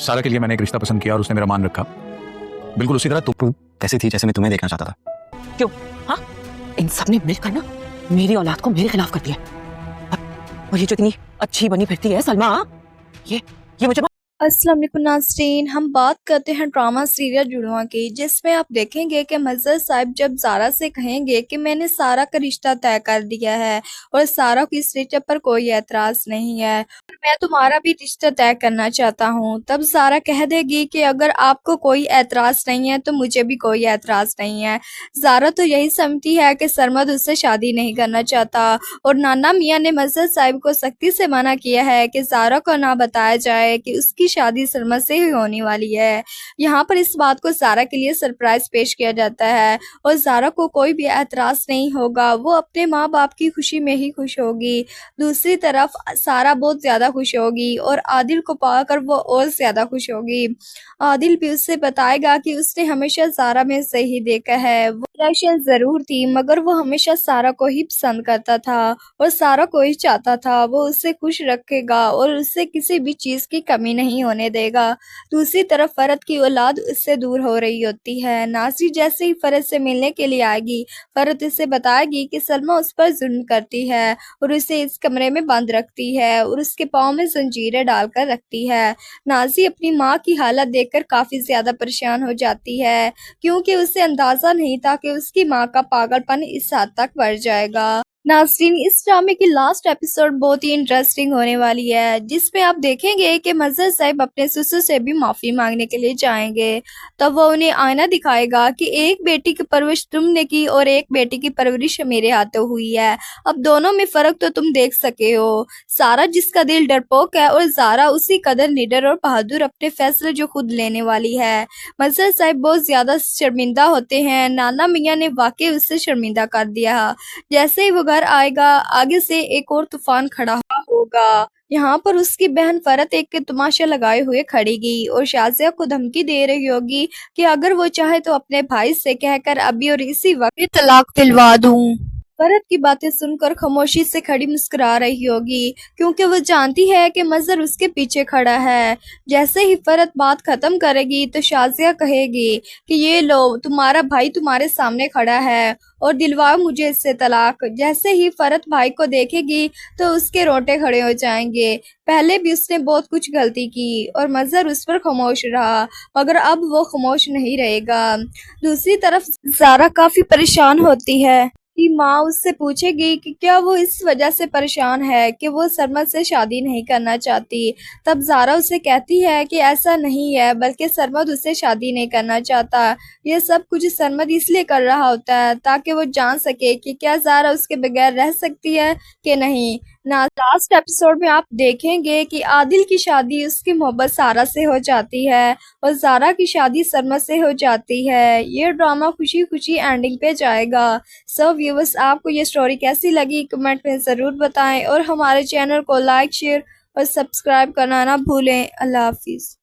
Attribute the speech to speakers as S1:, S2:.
S1: सारा के लिए मैंने एक रिश्ता पसंद किया और उसने मेरा मान रखा, बिल्कुल उसी तरह तुम कैसी थी जैसे मैं तुम्हें देखना चाहता था।
S2: क्यों? हाँ, इन सब ने मिलकर ना मेरी औलाद को मेरे खिलाफ कर दिया। और ये जो इतनी अच्छी बनी फिरती है सलमा, ये मुझे
S3: अस्सलाम वालेकुम नाज़रीन, हम बात करते हैं ड्रामा सीरियल जुड़वा की, जिसमें आप देखेंगे कि मज़हर साहब जब ज़ारा से कहेंगे कि मैंने सारा का रिश्ता तय कर दिया है और सारा को इस रिश्ते पर कोई एतराज़ नहीं है, मैं तुम्हारा भी रिश्ता तय करना चाहता हूँ, तब ज़ारा कह देगी कि अगर आपको कोई एतराज़ नहीं है तो मुझे भी कोई एतराज़ नहीं है। ज़ारा तो यही समझती है कि सरमद उससे शादी नहीं करना चाहता और नाना मियाँ ने मज़हर साहब को सख्ती से मना किया है कि ज़ारा को ना बताया जाए कि उसकी शादी सरमद से ही होने वाली है। यहाँ पर इस बात को ज़ारा के लिए सरप्राइज पेश किया जाता है और ज़ारा को कोई भी एतराज़ नहीं होगा, वो अपने माँ बाप की खुशी में ही खुश होगी। दूसरी तरफ सारा बहुत ज़्यादा खुश होगी और आदिल को पाकर वो और ज़्यादा खुश होगी। आदिल भी उससे बताएगा कि उसने हमेशा ज़ारा में से ही देखा है, वो रशियन ज़रूर थी मगर वो हमेशा सारा को ही पसंद करता था और सारा को ही चाहता था, वो उससे खुश रखेगा और उससे किसी भी चीज़ की कमी नहीं होने देगा। दूसरी तरफ फरद की औलाद उससे दूर हो रही होती है। नाज़ी जैसे ही फरद से मिलने के लिए आएगी, फरद उससे बताएगी कि सलमा उस पर जुल्म करती है और उसे इस कमरे में बंद रखती है और उसके पाँव में जंजीरें डालकर रखती है। नाज़ी अपनी माँ की हालत देखकर काफ़ी ज़्यादा परेशान हो जाती है, क्योंकि उसे अंदाज़ा नहीं था कि उसकी माँ का पागलपन इस हद तक बढ़ जाएगा। नाज़रीन, इस ड्रामे की लास्ट एपिसोड बहुत ही इंटरेस्टिंग होने वाली है, जिसमें आप देखेंगे कि मज़हर साहब अपने ससुर से भी माफ़ी मांगने के लिए जाएंगे। तब वो उन्हें आईना दिखाएगा कि एक बेटी की परवरिश तुमने की और एक बेटी की परवरिश मेरे हाथों हुई है, अब दोनों में फ़र्क तो तुम देख सके हो। सारा जिसका दिल डरपोक है और ज़ारा उसी कदर निडर और बहादुर अपने फैसले जो खुद लेने वाली है। मज़हर साहब बहुत ज़्यादा शर्मिंदा होते हैं, नाना मियाँ ने वाकई उससे शर्मिंदा कर दिया। जैसे ही वो घर आएगा, आगे से एक और तूफान खड़ा होगा। यहाँ पर उसकी बहन फरत एक के तमाशा लगाए हुए खड़ेगी और शाज़िया को धमकी दे रही होगी कि अगर वो चाहे तो अपने भाई से कहकर अभी और इसी वक्त तलाक दिलवा दूं। फरत की बातें सुनकर खामोशी से खड़ी मुस्कुरा रही होगी, क्योंकि वो जानती है कि मज़हर उसके पीछे खड़ा है। जैसे ही फरत बात खत्म करेगी तो शाज़िया कहेगी कि ये लो, तुम्हारा भाई तुम्हारे सामने खड़ा है और दिलवाओ मुझे इससे तलाक। जैसे ही फरत भाई को देखेगी तो उसके रोंगटे खड़े हो जाएंगे। पहले भी उसने बहुत कुछ गलती की और मज़हर उस पर खामोश रहा, मगर अब वो खामोश नहीं रहेगा। दूसरी तरफ ज़ारा काफ़ी परेशान होती है कि माँ उससे पूछेगी कि क्या वो इस वजह से परेशान है कि वो सरमद से शादी नहीं करना चाहती। तब ज़ारा उसे कहती है कि ऐसा नहीं है, बल्कि सरमद उससे शादी नहीं करना चाहता। ये सब कुछ सरमद इसलिए कर रहा होता है ताकि वो जान सके कि क्या ज़ारा उसके बगैर रह सकती है कि नहीं। लास्ट एपिसोड में आप देखेंगे कि आदिल की शादी उसकी मोहब्बत सारा से हो जाती है और ज़ारा की शादी सरमद से हो जाती है। ये ड्रामा खुशी खुशी एंडिंग पे जाएगा। सो व्यूअर्स, आपको ये स्टोरी कैसी लगी कमेंट में ज़रूर बताएं और हमारे चैनल को लाइक, शेयर और सब्सक्राइब करना ना भूलें। अल्लाह हाफिज़।